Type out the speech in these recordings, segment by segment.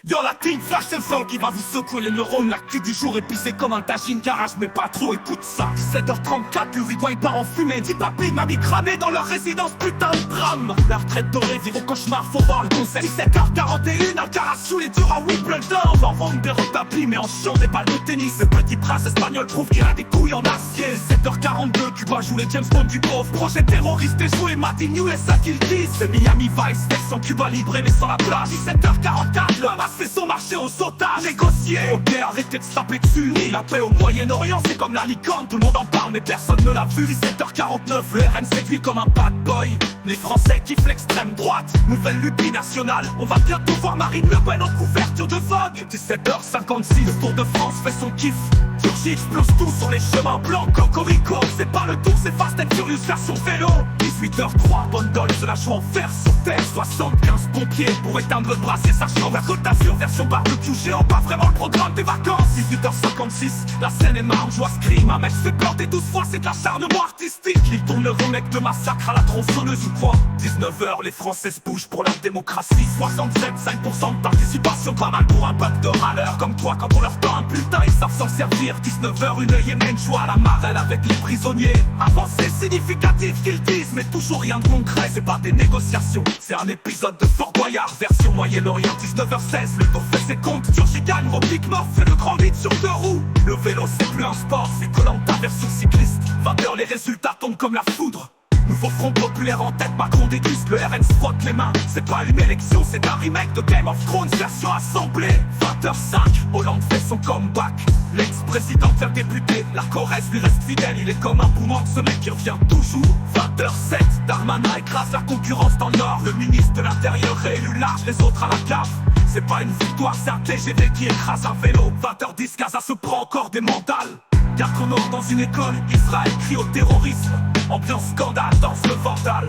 Yo la team flash, c'est le son qui va vous secouer les neurones. L'actu du jour épicé comme un tagine garage, mais pas trop, écoute ça. 17h34, le rewind part en fumée. Dit papy, mamie cramé dans leur résidence, putain de drame. La retraite dorée, vivre au cauchemar, faut voir le concept. 17h41, Alcaraz sous les durs à Wimbledon. On va vendre des retapis, mais en chiant des balles de tennis. Le petit prince espagnol prouve qu'il a des couilles en acier. 17h42, Cuba joue les James Bond du pauvre. Projet terroriste échoué, Martin USA qu'ils disent. C'est Miami Vice, texte en Cuba libre mais sans la plage. 17h44, l'homme a fait son marché aux otages. Négocier, ok, arrêtez de se taper dessus. La paix au Moyen-Orient, c'est comme la licorne. Tout le monde en parle, mais personne ne l'a vu. 17h49, le RN séduit comme un bad boy. Les Français kiffent l'extrême droite. Nouvelle lubie nationale, on va bientôt voir Marine Le Pen en couverture de Vogue. 17h56, le Tour de France fait son kiff. Turquie explose tout sur les chemins blancs. Cocorico, c'est pas le tour, c'est Fast and Furious version vélo. 18h03, bonne dole, se la joue en fer sur terre. 75 pompiers pour éteindre le brasier, sachant la Côte d'Azur version barbecue géant, pas vraiment le programme des vacances. 18h56, la scène est marre, joie scream. Un mec se fait planter 12 fois, c'est de l'acharnement artistique. Il tourne le remake de Massacre à la tronçonneuse ou quoi. 19h, les Français se bougent pour la démocratie. 67,5% de participation, pas mal pour un pack de râleurs comme toi. Quand on leur tend un bulletin, ils savent s'en servir. 19h, une Yémen joue à la marelle avec les prisonniers. Avancée significative qu'ils disent, mais toujours rien de concret. C'est pas des négociations, c'est un épisode de Fort Boyard version Moyen-Orient. 19h16, le taux fait ses comptes. Turquie gagne, Roblick mort, fait le grand vide sur 2 roues. Le vélo c'est plus un sport, c'est Koh-Lanta version cycliste. 20h, les résultats tombent comme la foudre. Nouveau front populaire en tête, Macron déguste, le RN se frotte les mains. C'est pas une élection, c'est un remake de Game of Thrones version assemblée. 20h05, Hollande fait son comeback. L'ex-président fait député, la Corrèze lui reste fidèle. Il est comme un boomerang, ce mec qui revient toujours. 20h07, Darmanin écrase la concurrence dans le Nord. Le ministre de l'Intérieur réélu large, les autres à la cave. C'est pas une victoire, c'est un TGV qui écrase un vélo. 20h10, Gaza se prend encore des mandales. 4 morts dans une école, Israël crie au terrorisme. Ambiance scandale, danse le vandale.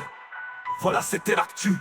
Voilà, c'était l'actu.